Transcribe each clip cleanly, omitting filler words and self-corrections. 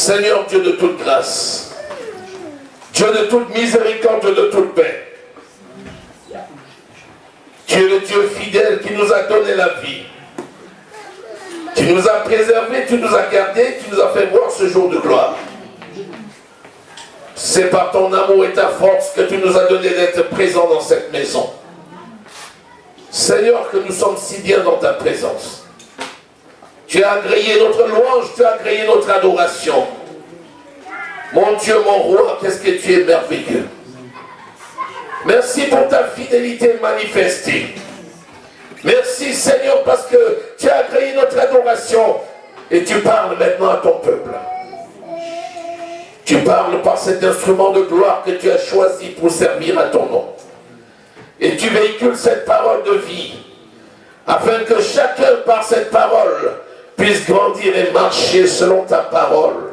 Seigneur Dieu de toute grâce, Dieu de toute miséricorde, Dieu de toute paix, tu es le Dieu fidèle qui nous a donné la vie. Tu nous as préservés, tu nous as gardés, tu nous as fait voir ce jour de gloire. C'est par ton amour et ta force que tu nous as donné d'être présents dans cette maison. Seigneur, que nous sommes si bien dans ta présence. Tu as agréé notre louange, tu as agréé notre adoration. Mon Dieu, mon roi, qu'est-ce que tu es merveilleux. Merci pour ta fidélité manifestée. Merci Seigneur parce que tu as agréé notre adoration et tu parles maintenant à ton peuple. Tu parles par cet instrument de gloire que tu as choisi pour servir à ton nom. Et tu véhicules cette parole de vie afin que chacun par cette parole puisse grandir et marcher selon ta parole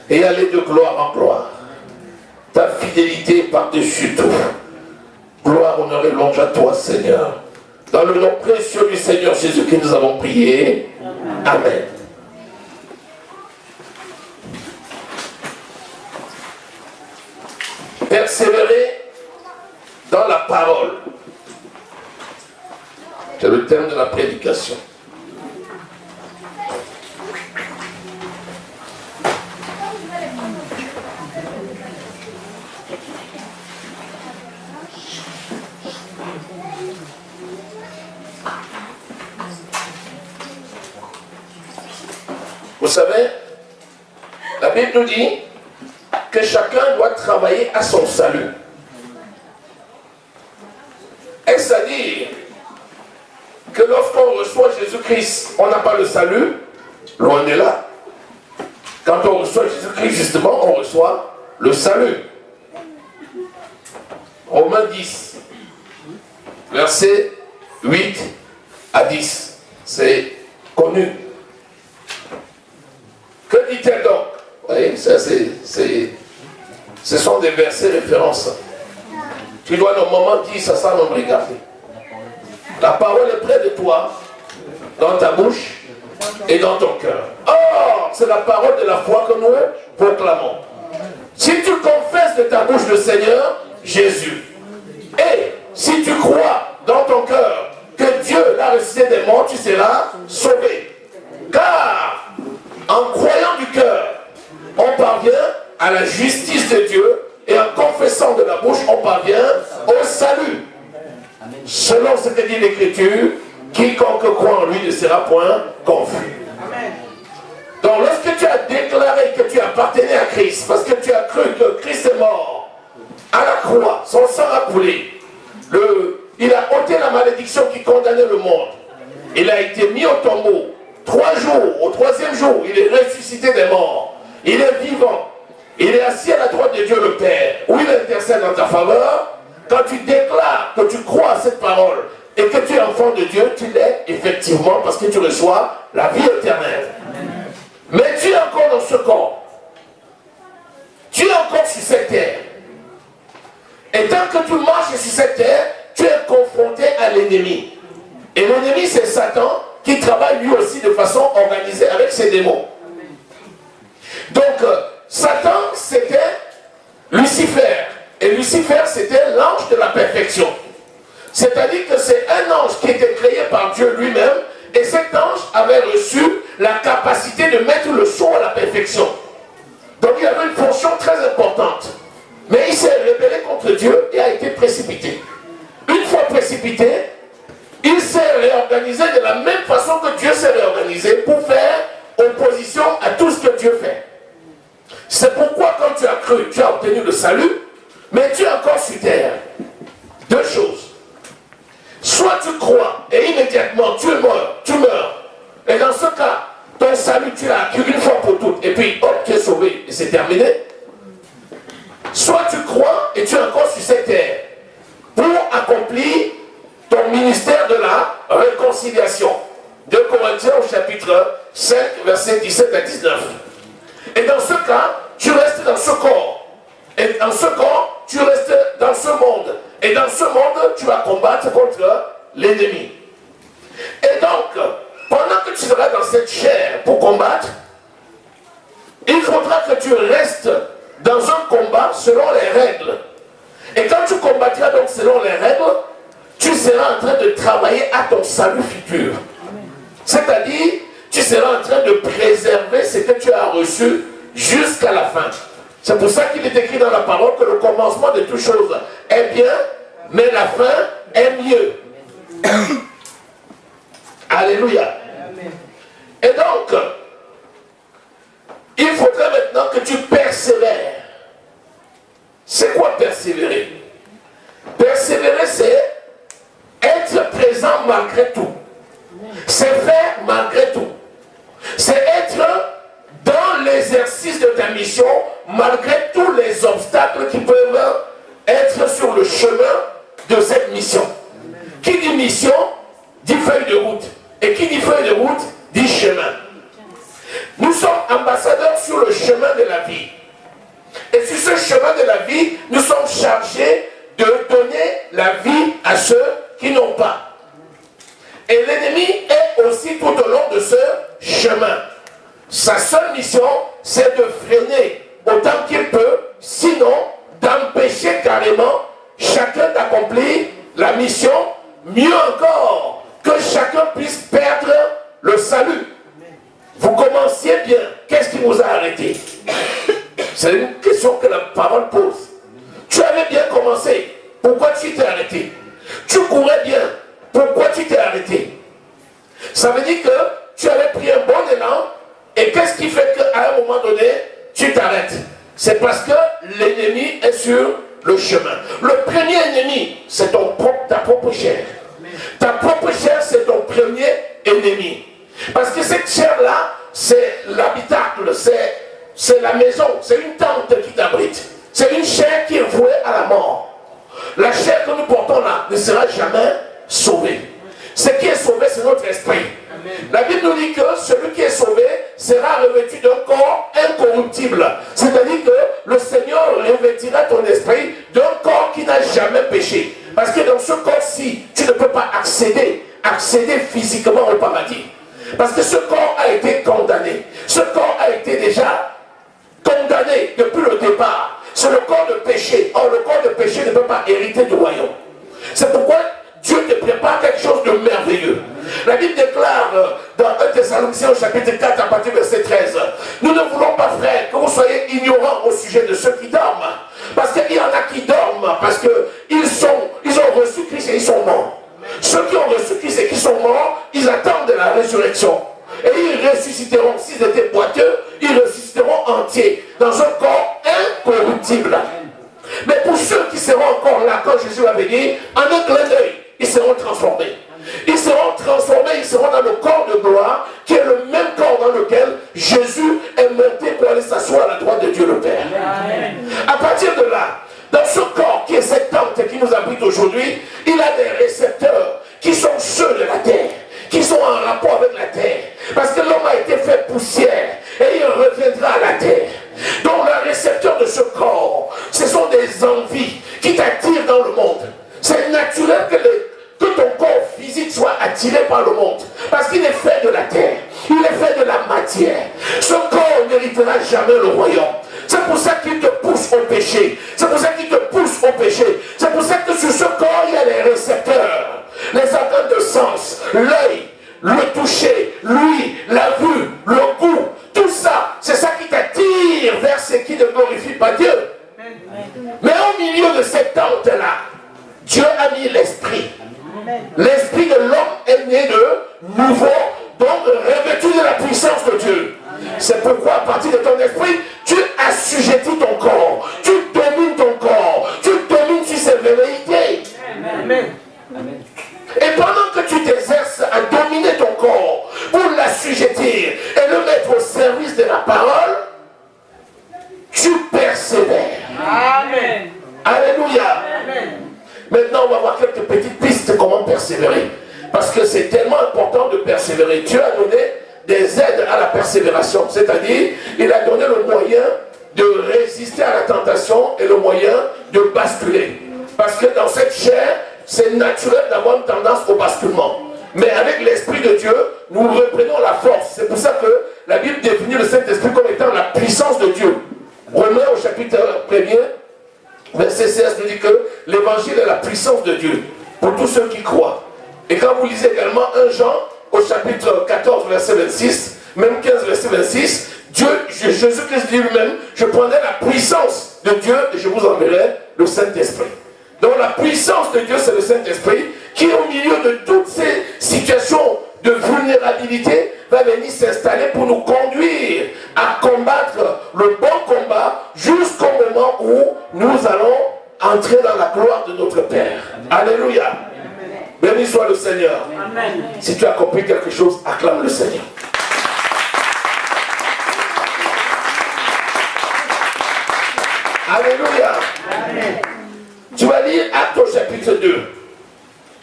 et aller de gloire en gloire. Ta fidélité par-dessus tout. Gloire, honneur et louange à toi Seigneur. Dans le nom précieux du Seigneur Jésus que nous avons prié. Amen. Persévérer dans la parole. C'est le thème de la prédication. Vous savez, la Bible nous dit que chacun doit travailler à son salut. Est-ce à dire que lorsqu'on reçoit Jésus-Christ, on n'a pas le salut? Loin de là. Quand on reçoit Jésus-Christ, justement, on reçoit le salut. Romains 10, versets 8 à 10. C'est connu. Que dit-elle donc? Vous voyez, ça ce sont des versets références. Tu dois normalement dire ça sans même regarder. La parole est près de toi, dans ta bouche et dans ton cœur. Or, c'est la parole de la foi que nous proclamons. Si tu confesses de ta bouche le Seigneur Jésus, et si tu crois dans ton cœur que Dieu l'a ressuscité des morts, tu seras sauvé. Car, en croyant du cœur, on parvient à la justice de Dieu, et en confessant de la bouche, on parvient au salut. Selon ce que dit l'Écriture, quiconque croit en lui ne sera point confus. Donc lorsque tu as déclaré que tu appartenais à Christ, parce que tu as cru que Christ est mort à la croix, son sang a coulé, il a ôté la malédiction qui condamnait le monde, il a été mis au tombeau, 3 jours, au 3e jour, il est ressuscité des morts, il est vivant, il est assis à la droite de Dieu le Père, où il intercède en ta faveur. Quand tu déclares que tu crois à cette parole et que tu es enfant de Dieu, tu l'es effectivement parce que tu reçois la vie éternelle. Mais tu es encore dans ce corps. Tu es encore sur cette terre. Et tant que tu marches sur cette terre, tu es confronté à l'ennemi. Et l'ennemi, c'est Satan qui travaille lui aussi de façon organisée avec ses démons. Donc, Satan, c'était Lucifer. Et Lucifer, c'était l'ange de la perfection. C'est-à-dire que c'est un ange qui était créé par Dieu lui-même, et cet ange avait reçu la capacité de mettre le son à la perfection. Donc il avait une fonction très importante. Mais il s'est rebellé contre Dieu et a été précipité. Une fois précipité, il s'est réorganisé de la même façon que Dieu s'est réorganisé pour faire opposition à tout ce que Dieu fait. C'est pourquoi quand tu as cru, tu as obtenu le salut, mais tu es encore sur terre. 2 choses. Soit tu crois et immédiatement tu meurs. Et dans ce cas, ton salut tu l'as acquis une fois pour toutes. Et puis hop, tu es sauvé et c'est terminé. Soit tu crois et tu es encore sur cette terre pour accomplir ton ministère de la réconciliation. 2 Corinthiens au chapitre 5, versets 17 à 19. Et dans ce cas, tu restes dans ce corps. Et dans ce corps, tu restes dans ce monde. Et dans ce monde, tu vas combattre contre l'ennemi. Et donc, pendant que tu seras dans cette chair pour combattre, il faudra que tu restes dans un combat selon les règles. Et quand tu combattras donc selon les règles, tu seras en train de travailler à ton salut futur. C'est-à-dire, tu seras en train de préserver ce que tu as reçu jusqu'à la fin. C'est pour ça qu'il est écrit dans la parole que le commencement de toutes choses est bien, mais la fin est mieux. Alléluia. Et donc, il faudrait maintenant que tu persévères. C'est quoi persévérer? Persévérer, c'est être présent malgré tout. C'est faire malgré tout. C'est être dans l'exercice de ta mission malgré tous les obstacles qui peuvent être sur le chemin de cette mission. Qui dit mission, dit feuille de route. Et qui dit feuille de route, dit chemin. Nous sommes ambassadeurs sur le chemin de la vie. Et sur ce chemin de la vie, nous sommes chargés de donner la vie à ceux qui n'ont pas. Et l'ennemi est aussi tout au long de ce chemin. Sa seule mission, c'est de freiner autant qu'il peut, sinon d'empêcher carrément chacun d'accomplir la mission, mieux encore, que chacun puisse perdre le salut. Vous commenciez bien, qu'est-ce qui vous a arrêté? C'est une question que la parole pose. Tu avais bien commencé, pourquoi tu t'es arrêté? Tu courais bien, pourquoi tu t'es arrêté? Ça veut dire que tu avais pris un bon élan, et qu'est-ce qui fait qu'à un moment donné, tu t'arrêtes? C'est parce que l'ennemi est sur le chemin. Le premier ennemi, c'est ta propre chair. Ta propre chair, c'est ton premier ennemi. Parce que cette chair-là, c'est l'habitacle, c'est la maison, c'est une tente qui t'abrite. C'est une chair qui est vouée à la mort. La chair que nous portons là ne sera jamais sauvée. Ce qui est sauvé, c'est notre esprit. La Bible nous dit que celui qui est sauvé sera revêtu d'un corps incorruptible. C'est-à-dire que le Seigneur revêtira ton esprit d'un corps qui n'a jamais péché. Parce que dans ce corps-ci, tu ne peux pas accéder physiquement au paradis. Parce que ce corps a été condamné. Ce corps a été déjà condamné depuis le départ. C'est le corps de péché. Or, le corps de péché ne peut pas hériter du royaume. C'est pourquoi Dieu te prépare quelque chose de merveilleux. La Bible déclare dans 1 Thessaloniciens chapitre 4 à partir du verset 13, nous ne voulons pas, frères, que vous soyez ignorants au sujet de ceux qui dorment. Parce qu'il y en a qui dorment, parce qu'ils ont reçu Christ et ils sont morts. Ceux qui ont reçu Christ et qui sont morts, ils attendent la résurrection. Et ils ressusciteront, s'ils étaient boiteux, ils ressusciteront entiers, dans un corps incorruptible. Mais pour ceux qui seront encore là, quand Jésus va venir, en un clin d'œil, ils seront transformés. Ils seront transformés, ils seront dans le corps de gloire, qui est le même corps dans lequel Jésus est monté pour aller s'asseoir à la droite de Dieu le Père. Amen. À partir de là, dans ce corps qui est cette tente qui nous abrite aujourd'hui, il a des récepteurs qui sont ceux de la terre, qui sont en rapport avec la terre. Parce que l'homme a été fait poussière et il reviendra à la terre. Donc le récepteur de ce corps, ce sont des envies qui t'attirent dans le monde. C'est naturel que ton corps physique soit attiré par le monde. Parce qu'il est fait de la terre. Il est fait de la matière. Ce corps ne méritera jamais le royaume. C'est pour ça qu'il te pousse au péché. C'est pour ça qu'il te pousse au péché. C'est pour ça que sur ce corps, il y a les récepteurs. Les organes de sens, l'œil, le toucher, l'ouïe, la vue, le goût. Tout ça, c'est ça qui t'attire vers ce qui ne glorifie pas Dieu. Mais au milieu de cette tente-là, Dieu a mis l'esprit. L'esprit de l'homme est né de nouveau, donc revêtu de la puissance de Dieu. C'est pourquoi à partir de ton esprit, tu assujettis ton corps, tu domines ton corps, tu domines sur ses velléités. Amen. Et pendant que tu t'exerces à dominer ton corps pour l'assujettir et le mettre au service de la parole, tu persévères. Amen. Alléluia. Amen. Maintenant, on va voir quelques petites pistes comment persévérer. Parce que c'est tellement important de persévérer. Dieu a donné des aides à la persévération. C'est-à-dire, il a donné le moyen de résister à la tentation et le moyen de basculer. Parce que dans cette chair, c'est naturel d'avoir une tendance au basculement. Mais avec l'Esprit de Dieu, nous reprenons la force. C'est pour ça que la Bible définit le Saint-Esprit comme étant la puissance tous ceux qui croient. Et quand vous lisez également 1 Jean, au chapitre 14, verset 26, même 15, verset 26, Jésus-Christ dit lui-même, je prendrai la puissance de Dieu et je vous enverrai le Saint-Esprit. Donc la puissance de Dieu, c'est le Saint-Esprit qui, au milieu de toutes ces situations de vulnérabilité, va venir s'installer pour nous conduire à combattre le bon combat jusqu'au moment où nous allons entrer dans la gloire de notre Père. Alléluia. Amen. Béni soit le Seigneur. Amen. Si tu as compris quelque chose, acclame le Seigneur. Alléluia. Amen. Tu vas lire Actes au chapitre 2.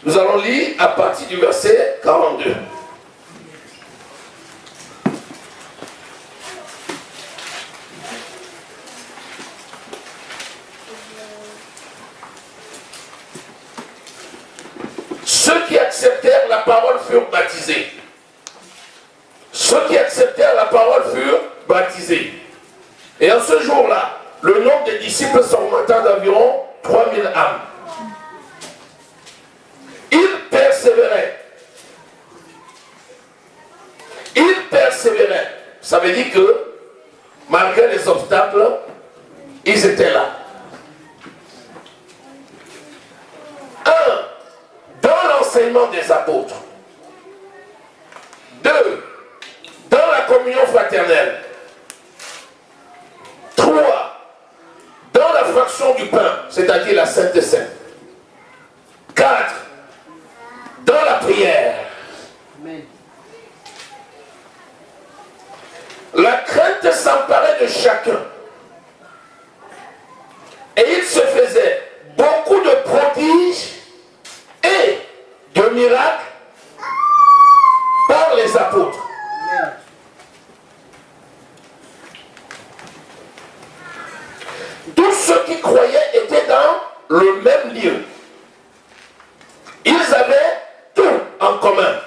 Nous allons lire à partir du verset 42. Ceux qui acceptèrent la parole furent baptisés. Ceux qui acceptèrent la parole furent baptisés. Et en ce jour-là, le nombre des disciples s'augmenta d'environ 3000 âmes. Ils persévéraient. Ils persévéraient. Ça veut dire que, malgré les obstacles, ils étaient là. 1. Dans l'enseignement des apôtres. 2. Dans la communion fraternelle. 3. Dans la fraction du pain, c'est-à-dire la Sainte Seine. 4. Dans la prière. Amen. La crainte s'emparait de chacun. Et il se faisait beaucoup de prodiges et de miracles par les apôtres. Amen. Tous ceux qui croyaient étaient dans le même lieu. Ils avaient tout en commun.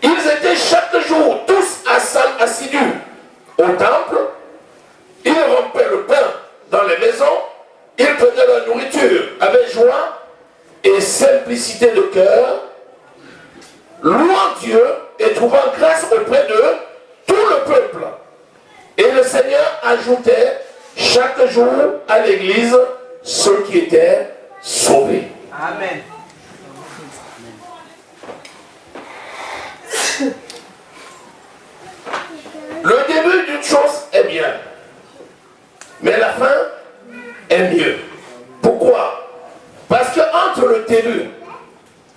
Ils étaient chaque jour tous assidus au temple. Ils rompaient le pain dans les maisons. Ils prenaient la nourriture avec joie et simplicité de cœur, louant Dieu et trouvant grâce auprès de tout le peuple. Et le Seigneur ajoutait chaque jour à l'église ceux qui étaient sauvés. Amen. Le début d'une chose est bien, mais la fin est mieux. Pourquoi? Parce que entre le début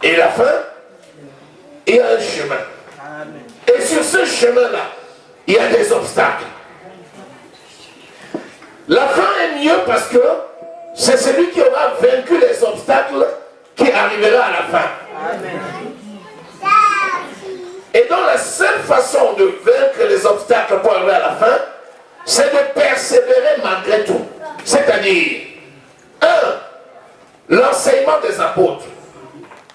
et la fin, il y a un chemin. Amen. Et sur ce chemin-là, il y a des obstacles. La fin est mieux parce que c'est celui qui aura vaincu les obstacles qui arrivera à la fin. Amen. Et donc la seule façon de vaincre les obstacles pour arriver à la fin, c'est de persévérer malgré tout. C'est-à-dire, 1. L'enseignement des apôtres.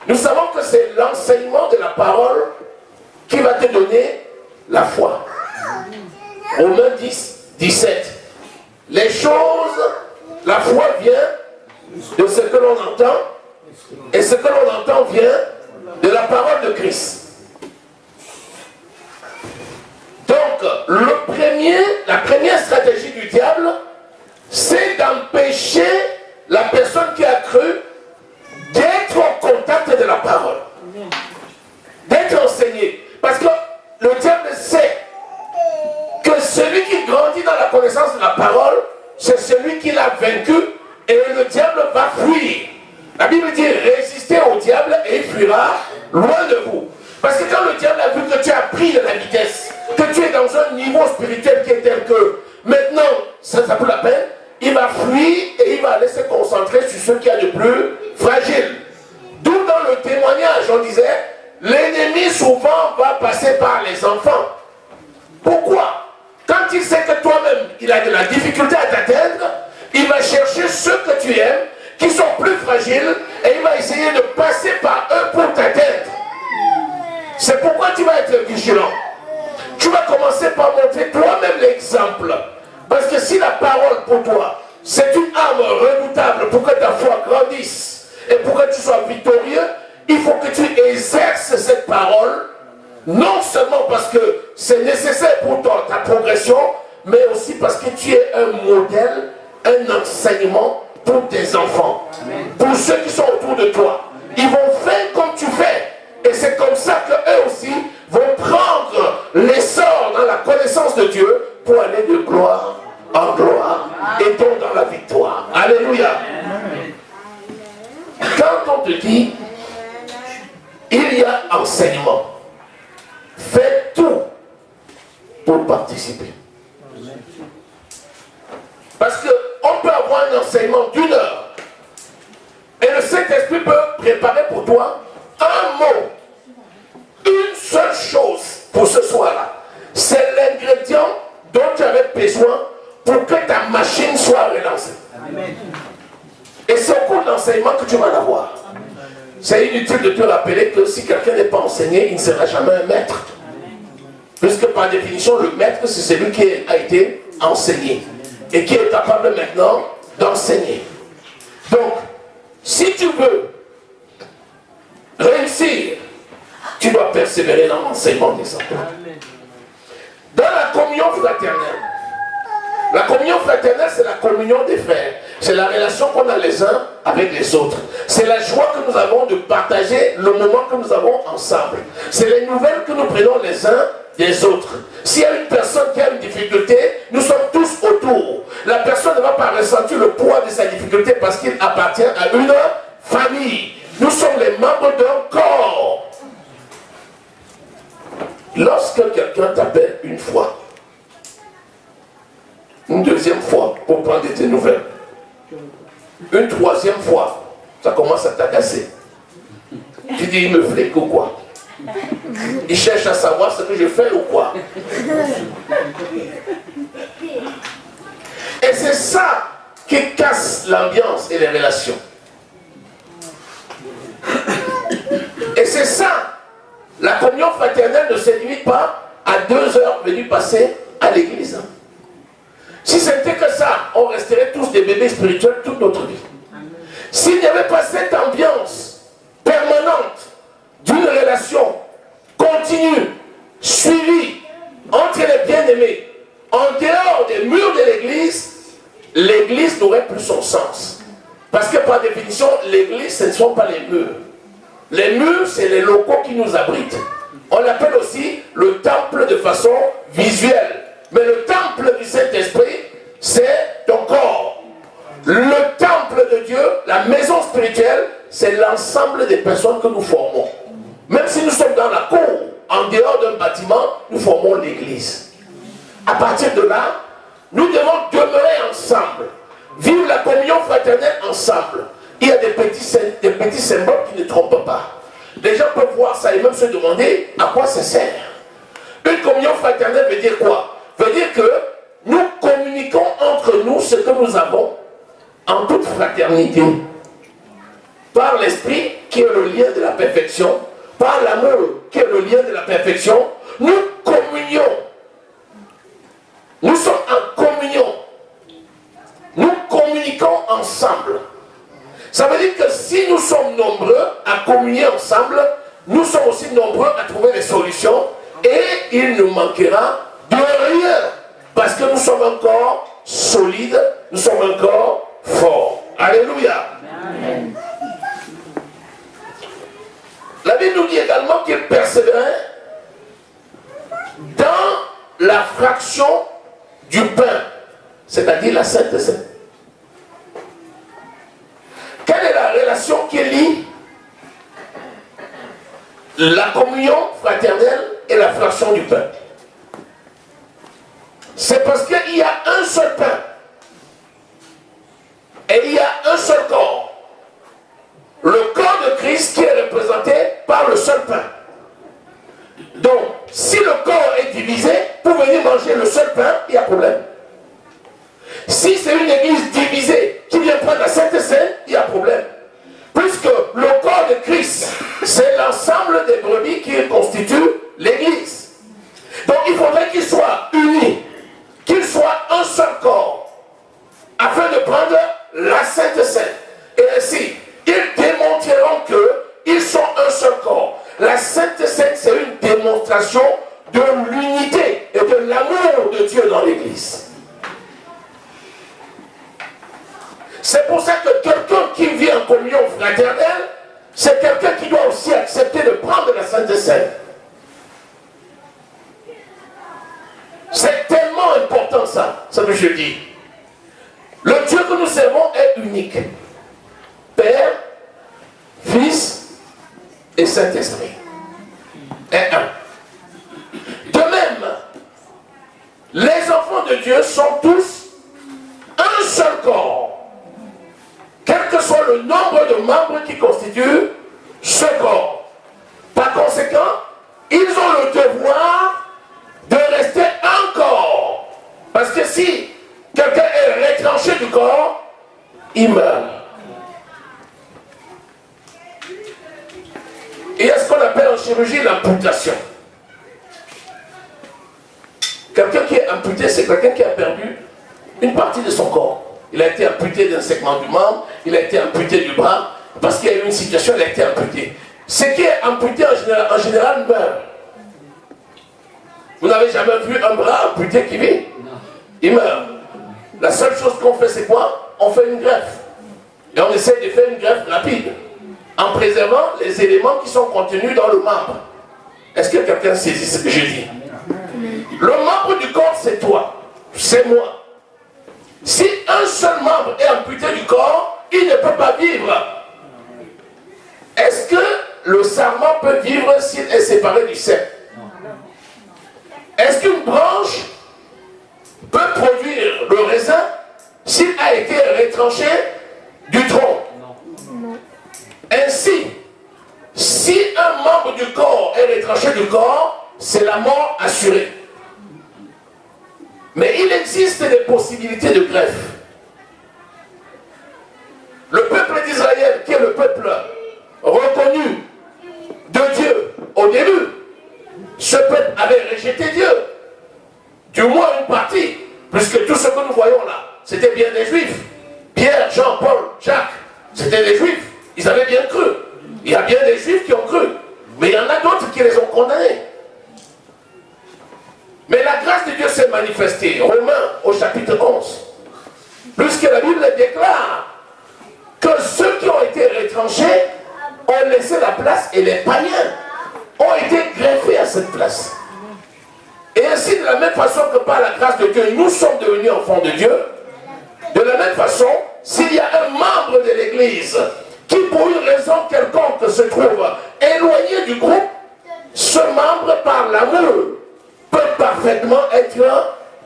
Nous savons que c'est l'enseignement de la parole qui va te donner la foi. Romains 10, 17. Les choses, la foi vient de ce que l'on entend, et ce que l'on entend vient de la parole de Christ. Donc, la première stratégie du diable, c'est d'empêcher la personne qui a cru d'être au contact de la parole, d'être enseigné. Parce que le diable sait que celui qui grandit dans la connaissance de la parole, c'est celui qui l'a vaincu, et le diable va fuir. La Bible dit, résistez au diable et il fuira loin de vous. Parce que quand le diable a vu que tu as pris de la vitesse, que tu es dans un niveau spirituel qui est tel que maintenant, ça vaut la peine, il va fuir et il va aller se concentrer sur ce qu'il y a de plus fragile. D'où dans le témoignage, on disait, l'ennemi souvent va passer par les enfants. Pourquoi? Quand il sait que toi-même, il a de la difficulté à t'atteindre, il va chercher ceux que tu aimes, qui sont plus fragiles, et il va essayer de passer par eux pour t'atteindre. C'est pourquoi tu vas être vigilant. Tu vas commencer par montrer toi-même l'exemple. Parce que si la parole pour toi, c'est une arme redoutable pour que ta foi grandisse et pour que tu sois victorieux. Il faut que tu exerces cette parole, non seulement parce que c'est nécessaire pour toi, ta progression, mais aussi parce que tu es un modèle, un enseignement pour tes enfants, pour ceux qui sont autour de toi. Ils vont faire comme tu fais. Et c'est comme ça qu'eux aussi vont prendre l'essor dans la connaissance de Dieu pour aller de gloire en gloire et donc dans la victoire. Alléluia. Quand on te dit, il y a enseignement, fais tout pour participer. Parce qu'on peut avoir un enseignement d'1 heure. Et le Saint-Esprit peut préparer pour toi un mot, une seule chose pour ce soir-là. C'est l'ingrédient dont tu avais besoin pour que ta machine soit relancée. Et c'est au cours de l'enseignement que tu vas l'avoir. C'est inutile de te rappeler que si quelqu'un n'est pas enseigné, il ne sera jamais un maître. Puisque par définition, le maître, c'est celui qui a été enseigné et qui est capable maintenant d'enseigner. Donc, si tu veux réussir, tu dois persévérer dans l'enseignement des apôtres. Dans la communion fraternelle, la communion fraternelle, c'est la communion des frères. C'est la relation qu'on a les uns avec les autres. C'est la joie que nous avons de partager le moment que nous avons ensemble. C'est les nouvelles que nous prenons les uns des autres. S'il y a une personne qui a une difficulté, nous sommes tous autour. La personne ne va pas ressentir le poids de sa difficulté parce qu'il appartient à une famille. Nous sommes les membres d'un corps. Lorsque quelqu'un t'appelle une fois, une deuxième fois pour prendre tes nouvelles, une troisième fois, ça commence à t'agacer. Tu dis, il me flique ou quoi? Il cherche à savoir ce que je fais ou quoi? Et c'est ça qui casse l'ambiance et les relations. Et c'est ça, la communion fraternelle ne se limite pas à 2 heures venues passer à l'église. Si c'était que ça, on resterait tous des bébés spirituels toute notre vie. S'il n'y avait pas cette ambiance permanente d'une relation continue, suivie entre les bien-aimés, en dehors des murs de l'église n'aurait plus son sens. Parce que par définition, l'église, ce ne sont pas les murs. Les murs, c'est les locaux qui nous abritent. On l'appelle aussi le temple de façon visuelle. Mais le temple du Saint-Esprit, c'est ton corps. Le temple de Dieu, la maison spirituelle, c'est l'ensemble des personnes que nous formons. Même si nous sommes dans la cour, en dehors d'un bâtiment, nous formons l'église. À partir de là, nous devons demeurer ensemble, vivre la communion fraternelle ensemble. Il y a des petits symboles qui ne trompent pas. Les gens peuvent voir ça et même se demander à quoi ça sert. Une communion fraternelle veut dire quoi? Veut dire que nous communiquons entre nous ce que nous avons en toute fraternité. Par l'esprit qui est le lien de la perfection, par l'amour qui est le lien de la perfection, nous communions. Nous sommes en communion. Nous communiquons ensemble. Ça veut dire que si nous sommes nombreux à communier ensemble, nous sommes aussi nombreux à trouver des solutions et il ne manquera de rien. Parce que nous sommes encore solides, nous sommes encore forts. Alléluia. Amen. La Bible nous dit également qu'il persévérait dans la fraction du pain, c'est-à-dire la Sainte Seine. Quelle est la relation qui lie la communion fraternelle et la fraction du pain? C'est parce qu'il y a un seul pain et il y a un seul corps. Le corps de Christ qui est représenté par le seul pain. Donc, si le corps est divisé, pour venir manger le seul pain, il y a problème. Si c'est une église divisée qui vient prendre la Sainte Seine, il y a problème. Puisque le corps de Christ, c'est l'ensemble des brebis qui constituent l'église. Donc, il faudrait qu'ils soient unis, qu'ils soient un seul corps, afin de prendre Sainte Seine. Et ainsi, ils démontreront qu'ils sont un seul corps. La Sainte Seine, c'est une démonstration de l'unité et de l'amour de Dieu dans l'Église. C'est pour ça que quelqu'un qui vit en communion fraternelle, c'est quelqu'un qui doit aussi accepter de prendre la Sainte Seine. C'est tellement important ça, ce que je dis. Le Dieu que nous servons est unique. Père, Fils et Saint-Esprit. Est un. De même, les enfants de Dieu sont tous un seul corps. Quel que soit le nombre de membres qui constituent ce corps. Par conséquent, ils ont le devoir de rester un corps. Parce que si quelqu'un est retranché du corps, il meurt. Il y a ce qu'on appelle en chirurgie l'amputation. Quelqu'un qui est amputé, c'est quelqu'un qui a perdu une partie de son corps. Il a été amputé d'un segment du membre, il a été amputé du bras, parce qu'il y a eu une situation, il a été amputé. Ce qui est amputé en général meurt. Vous n'avez jamais vu un bras amputé qui vit? Il meurt. La seule chose qu'on fait, c'est quoi? On fait une greffe. Et on essaie de faire une greffe rapide, en préservant les éléments qui sont contenus dans le membre. Est-ce que quelqu'un saisit ce que je dis? Le membre du corps, c'est toi, c'est moi. Si un seul membre est amputé du corps, il ne peut pas vivre. Est-ce que le sarment peut vivre s'il est séparé du cep? Est-ce qu'une branche peut produire le raisin s'il a été retranché du tronc? Non. Ainsi, si un membre du corps est retranché du corps, c'est la mort assurée. Mais il existe des possibilités de greffe. Le peuple d'Israël, qui est le peuple reconnu de Dieu au début, ce peuple avait rejeté Dieu. Du moins une partie, puisque tout ce que nous voyons là, c'était bien des Juifs. Pierre, Jean, Paul, Jacques, c'était des Juifs. Ils avaient bien cru. Il y a bien des Juifs qui ont cru. Mais il y en a d'autres qui les ont condamnés. Mais la grâce de Dieu s'est manifestée. Romains au chapitre 11. Puisque la Bible déclare que ceux qui ont été retranchés ont laissé la place et les païens ont été greffés à cette place. Et ainsi, de la même façon que par la grâce de Dieu, nous sommes devenus enfants de Dieu, de la même façon, s'il y a un membre de l'Église qui, pour une raison quelconque, se trouve éloigné du groupe, ce membre, par l'amour, peut parfaitement être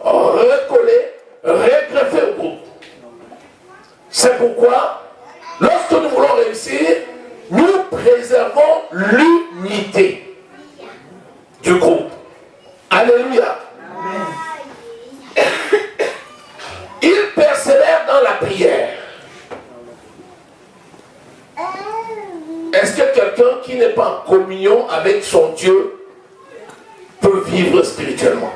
recollé, regreffé au groupe. C'est pourquoi, lorsque nous voulons réussir, nous préservons l'unité du groupe. Alléluia. Il persévère dans la prière. Est-ce que quelqu'un qui n'est pas en communion avec son Dieu peut vivre spirituellement?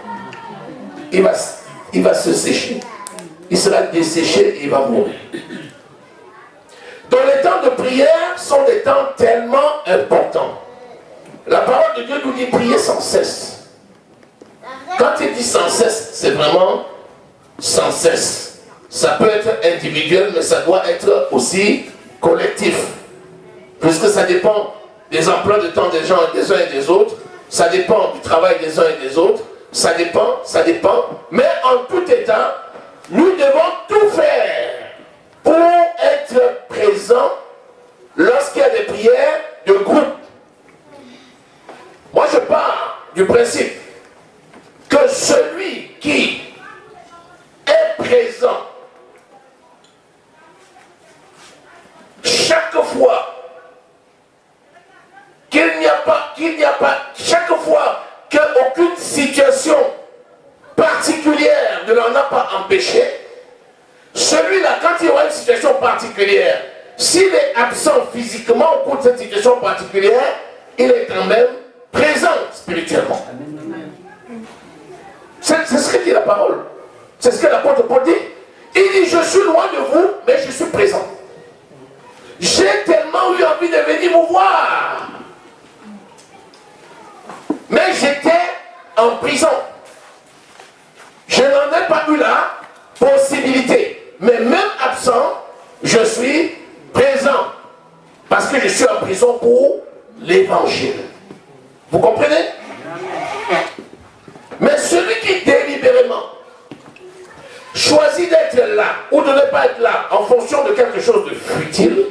Il va se sécher. Il sera desséché et il va mourir. Donc les temps de prière sont des temps tellement importants. La parole de Dieu nous dit prier sans cesse. Quand il dit sans cesse, c'est vraiment sans cesse. Ça peut être individuel, mais ça doit être aussi collectif. Puisque ça dépend des emplois de temps des gens, des uns et des autres. Ça dépend du travail des uns et des autres. Ça dépend. Mais en tout état, nous devons tout faire pour être présents lorsqu'il y a des prières de groupe. Moi, je pars du principe que celui qui est présent chaque fois chaque fois qu'aucune situation particulière ne l'en a pas empêché, celui-là, quand il y aura une situation particulière, s'il est absent physiquement au cours de cette situation particulière, il est quand même présent spirituellement. C'est ce que dit la parole. C'est ce que l'apôtre Paul dit. Il dit, je suis loin de vous, mais je suis présent. J'ai tellement eu envie de venir vous voir. Mais j'étais en prison. Je n'en ai pas eu la possibilité. Mais même absent, je suis présent. Parce que je suis en prison pour l'évangile. Vous comprenez? Mais celui qui délibérément choisit d'être là ou de ne pas être là en fonction de quelque chose de futile,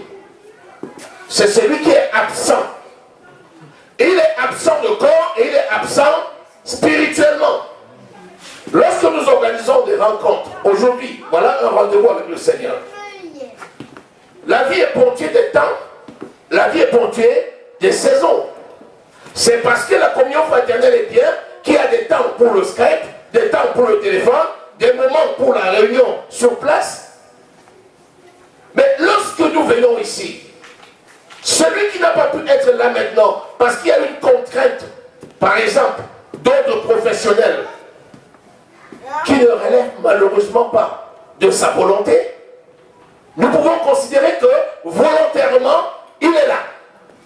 c'est celui qui est absent. Et il est absent de corps et il est absent spirituellement. Lorsque nous organisons des rencontres, aujourd'hui, voilà un rendez-vous avec le Seigneur. La vie est ponctuée des temps, la vie est ponctuée des saisons. C'est parce que la communion fraternelle est bien qu'il y a des temps pour le Skype, des temps pour le téléphone, des moments pour la réunion sur place. Mais lorsque nous venons ici, celui qui n'a pas pu être là maintenant, parce qu'il y a une contrainte, par exemple, d'autres professionnels, qui ne relèvent malheureusement pas de sa volonté, nous pouvons considérer que volontairement, il est là.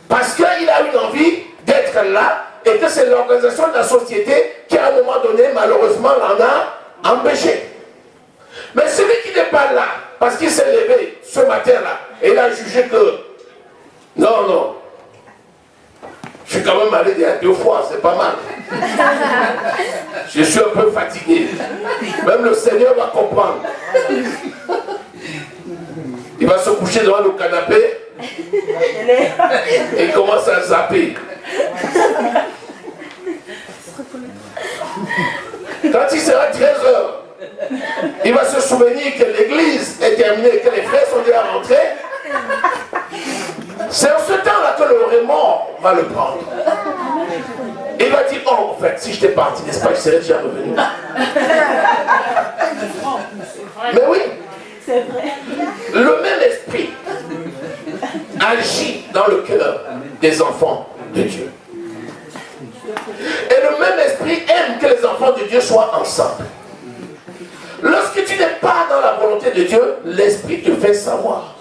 Parce qu'il a une envie d'être là et que c'est l'organisation de la société qui, à un moment donné, malheureusement, l'en a empêché. Mais celui qui n'est pas là, parce qu'il s'est levé ce matin-là, et il a jugé que, non, je suis quand même allé il y a 2 fois, c'est pas mal. Je suis un peu fatigué. Même le Seigneur va comprendre. Il va se coucher devant le canapé et il commence à zapper. Quand il sera 13h, il va se souvenir que l'église est terminée, que les frères sont déjà rentrés. C'est en ce temps-là que le remords va le prendre. Il va dire, oh, en fait, si j'étais parti, n'est-ce pas, je serais déjà revenu. Mais oui, c'est vrai. Le même esprit agit dans le cœur des enfants de Dieu. Et le même esprit aime que les enfants de Dieu soient ensemble. Lorsque tu n'es pas dans la volonté de Dieu, l'esprit te fait savoir.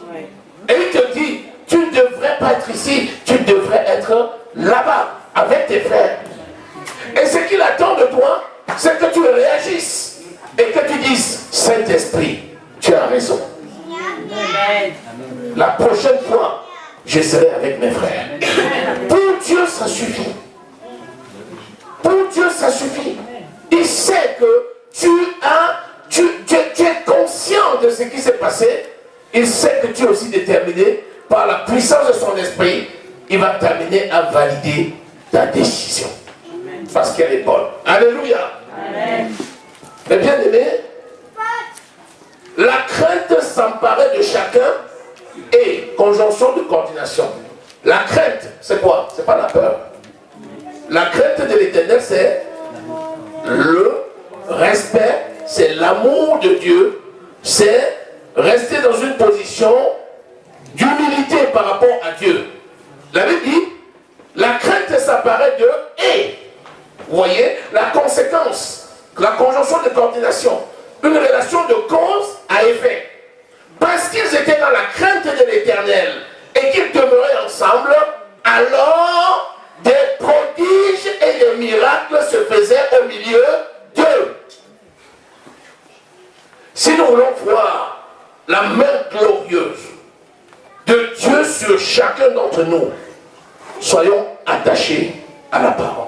Et il te dit, tu ne devrais pas être ici, tu devrais être là-bas, avec tes frères. Et ce qu'il attend de toi, c'est que tu réagisses et que tu dises, Saint-Esprit, tu as raison. La prochaine fois, je serai avec mes frères. Pour Dieu, ça suffit. Pour Dieu, ça suffit. Il sait que tu es conscient de ce qui s'est passé. Il sait que tu es aussi déterminé par la puissance de son esprit. Il va t'amener à valider ta décision. Parce qu'elle est bonne. Alléluia. Amen. Mais bien aimé, la crainte s'emparer de chacun et conjonction de coordination. La crainte, c'est quoi? C'est pas la peur. La crainte de l'Éternel, c'est le respect, c'est l'amour de Dieu, c'est rester dans une position d'humilité par rapport à Dieu. La Bible dit, la crainte s'apparaît de et. Vous voyez, la conséquence, la conjonction de coordination, une relation de cause à effet. Parce qu'ils étaient dans la crainte de l'Éternel et qu'ils demeuraient ensemble, alors des prodiges et des miracles se faisaient au milieu d'eux. Si nous voulons voir la main glorieuse de Dieu sur chacun d'entre nous, soyons attachés à la parole.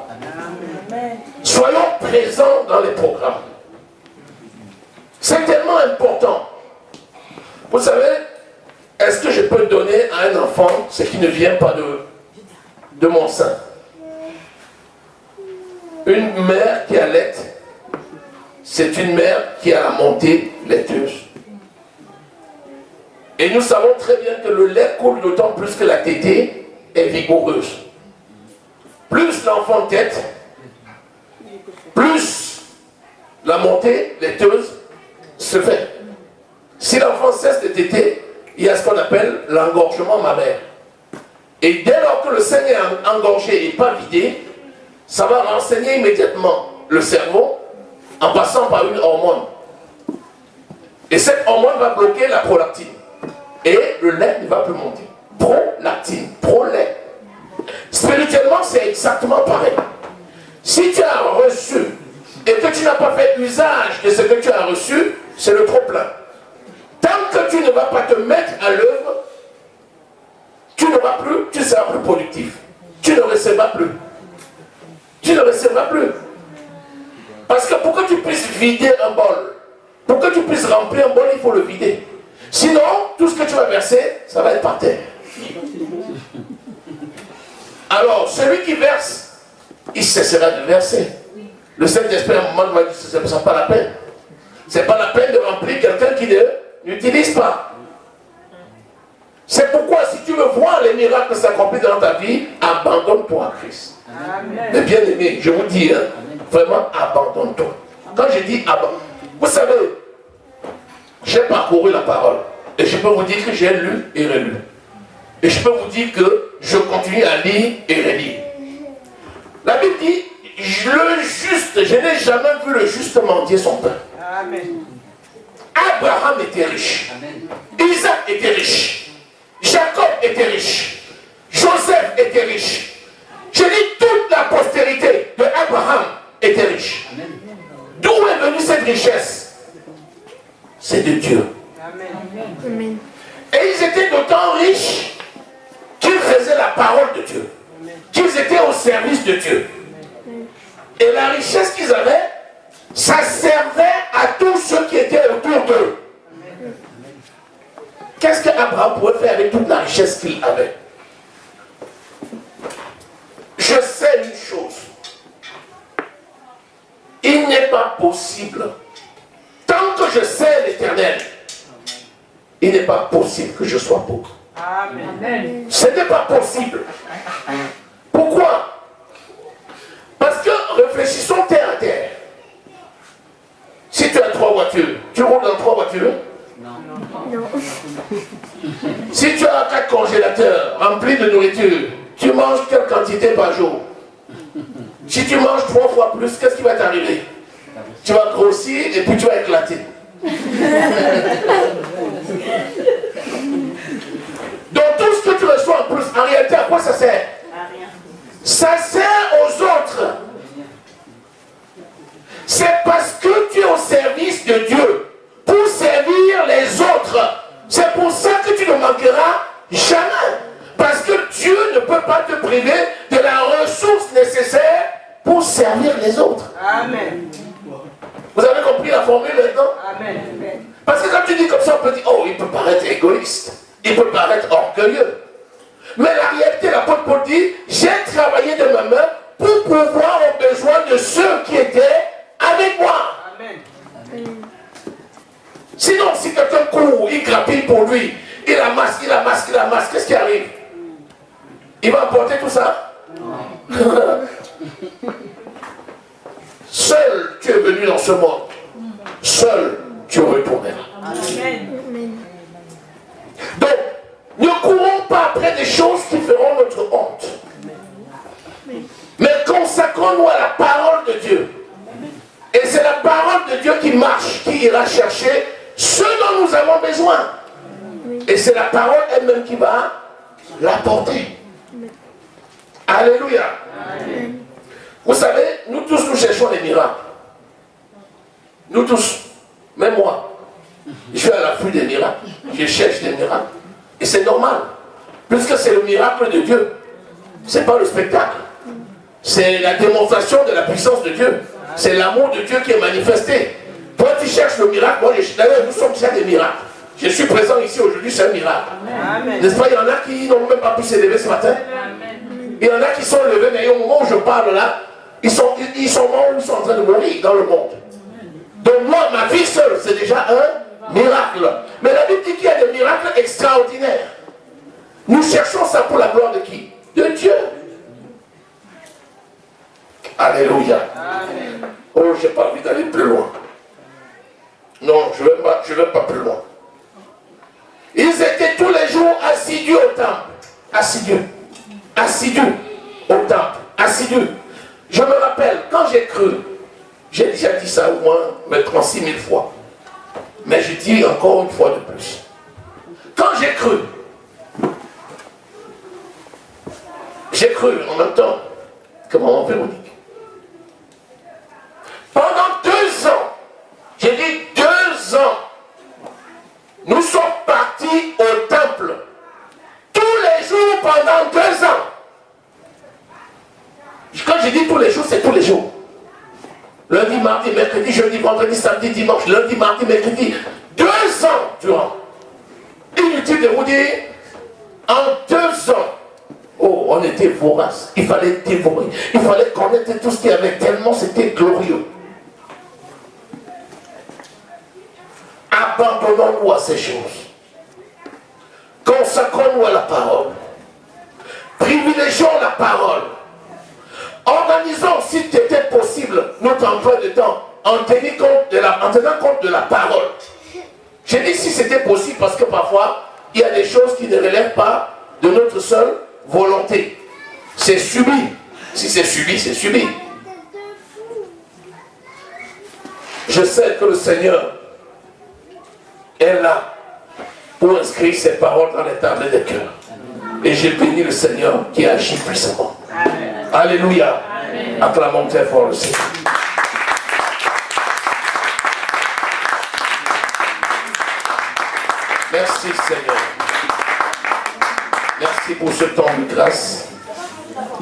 Soyons présents dans les programmes. C'est tellement important. Vous savez, est-ce que je peux donner à un enfant ce qui ne vient pas de mon sein? Une mère qui allait, c'est une mère qui a la montée laiteuse. Et nous savons très bien que le lait coule d'autant plus que la tétée est vigoureuse. Plus l'enfant tète, plus la montée laiteuse se fait. Si l'enfant cesse de téter, il y a ce qu'on appelle l'engorgement mammaire. Et dès lors que le sein est engorgé et pas vidé, ça va renseigner immédiatement le cerveau en passant par une hormone. Et cette hormone va bloquer la prolactine. Et le lait ne va plus monter. prolactine, prolait. Spirituellement, c'est exactement pareil. Si tu as reçu et que tu n'as pas fait usage de ce que tu as reçu, c'est le trop-plein. Tant que tu ne vas pas te mettre à l'œuvre, tu ne seras plus productif. Tu ne recevras plus. Tu ne recevras plus. Parce que pour que tu puisses vider un bol, pour que tu puisses remplir un bol, il faut le vider. Sinon, tout ce que tu vas verser, ça va être par terre. Alors, celui qui verse, il cessera de verser. Le Saint-Esprit, à un moment, va dire, c'est pas la peine. C'est pas la peine de remplir quelqu'un qui n'utilise pas. C'est pourquoi, si tu veux voir les miracles s'accomplir dans ta vie, abandonne-toi à Christ. Amen. Mais bien aimé, je vous dis, hein, vraiment, abandonne-toi. Quand je dis abandonne, vous savez, j'ai parcouru la parole. Et je peux vous dire que j'ai lu et relu. Et je peux vous dire que je continue à lire et relire. La Bible dit, le juste, je n'ai jamais vu le juste mendier son pain. Amen. Abraham était riche. Amen. Isaac était riche. Jacob était riche. Joseph était riche. Je dis toute la postérité de Abraham était riche. D'où est venue cette richesse? C'est de Dieu. Amen. Et ils étaient d'autant riches qu'ils faisaient la parole de Dieu. Qu'ils étaient au service de Dieu. Et la richesse qu'ils avaient, ça servait à tous ceux qui étaient autour d'eux. Qu'est-ce qu'Abraham pouvait faire avec toute la richesse qu'il avait? Je sais une chose. Il n'est pas possible, tant que je sais l'Éternel, il n'est pas possible que je sois pauvre. Amen. Ce n'est pas possible. Pourquoi? Parce que réfléchissons terre à terre. Si tu as 3 voitures, tu roules dans 3 voitures? Non. Si tu as 4 congélateurs remplis de nourriture, tu manges quelle quantité par jour? Si tu manges 3 fois plus, qu'est-ce qui va t'arriver? Tu vas grossir et puis tu vas éclater. Donc tout ce que tu reçois en plus, en réalité, à quoi ça sert? À rien. Ça sert aux autres. C'est parce que tu es au service de Dieu, pour servir les autres. C'est pour ça que tu ne manqueras jamais. Parce que Dieu ne peut pas te priver de la ressource nécessaire pour servir les autres. Amen. Vous avez compris la formule maintenant? Amen. Parce que quand tu dis comme ça, on peut dire, oh, il peut paraître égoïste. Il peut paraître orgueilleux. Mais la réalité, l'apôtre Paul dit, j'ai travaillé de ma main pour pouvoir aux besoins de ceux qui étaient avec moi. Amen. Sinon, si quelqu'un court, il grappille pour lui, il amasse, qu'est-ce qui arrive? Il va emporter tout ça? Non. Seul tu es venu dans ce monde. Seul tu retourneras. Amen. Donc, ne courons pas après des choses qui feront notre honte. Mais consacrons-nous à la parole de Dieu. Et c'est la parole de Dieu qui marche, qui ira chercher ce dont nous avons besoin. Et c'est la parole elle-même qui va l'apporter. Alléluia. Amen. Vous savez, nous tous, nous cherchons des miracles. Nous tous, même moi. Je suis à l'affût des miracles. Je cherche des miracles. Et c'est normal. Puisque c'est le miracle de Dieu. Ce n'est pas le spectacle. C'est la démonstration de la puissance de Dieu. C'est l'amour de Dieu qui est manifesté. Toi, tu cherches le miracle. Moi, d'ailleurs, nous sommes déjà des miracles. Je suis présent ici aujourd'hui, c'est un miracle. N'est-ce pas? Il y en a qui n'ont même pas pu s'élever ce matin. Amen. Il y en a qui sont levés, mais au moment où je parle là, ils sont morts ou ils sont en train de mourir dans le monde. Donc moi, ma vie seule, c'est déjà un miracle. Mais la Bible dit qu'il y a des miracles extraordinaires. Nous cherchons ça pour la gloire de qui? De Dieu. Alléluia. Amen. Oh, je n'ai pas envie d'aller plus loin. Non, je ne vais pas plus loin. Ils étaient tous les jours assidus au temple. Assidus au temple. Assidus. Je me rappelle, quand j'ai cru, j'ai déjà dit ça au moins 36 000 fois. Mais je dis encore une fois de plus. Quand j'ai cru J'ai cru en même temps que maman Véronique. Pendant 2 ans, j'ai dit 2 ans, nous sommes partis au temple tous les jours pendant 2 ans. Quand je dis tous les jours, c'est tous les jours. Lundi, mardi, mercredi, jeudi, vendredi, samedi, dimanche, lundi, mardi, mercredi. 2 ans durant. Inutile de vous dire, en 2 ans, oh, on était voraces. Il fallait dévorer. Il fallait connaître tout ce qu'il y avait tellement c'était glorieux. Abandonnons-nous à ces choses. Consacrons-nous à la parole. Privilégions la parole. Organisons, si c'était possible, notre emploi de temps en tenant compte de la parole. J'ai dit si c'était possible parce que parfois, il y a des choses qui ne relèvent pas de notre seule volonté. C'est subi. Si c'est subi, c'est subi. Je sais que le Seigneur est là pour inscrire ses paroles dans les tables des cœurs. Et j'ai béni le Seigneur qui agit puissamment. Alléluia. Acclamons très fort le Seigneur. Merci Seigneur. Merci pour ce temps de grâce.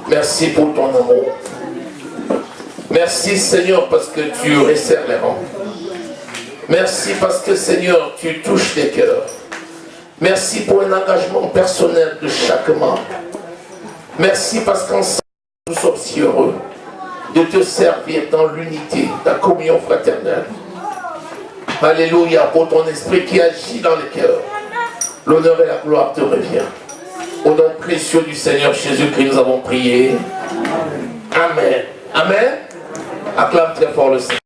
Merci pour ton amour. Merci Seigneur parce que tu resserres les rangs. Merci parce que Seigneur tu touches les cœurs. Merci pour un engagement personnel de chaque membre. Merci parce qu'ensemble nous sommes si heureux de te servir dans l'unité, la communion fraternelle. Alléluia pour ton esprit qui agit dans les cœurs. L'honneur et la gloire te revient. Au nom précieux du Seigneur Jésus-Christ, nous avons prié. Amen. Amen. Acclame très fort le Seigneur.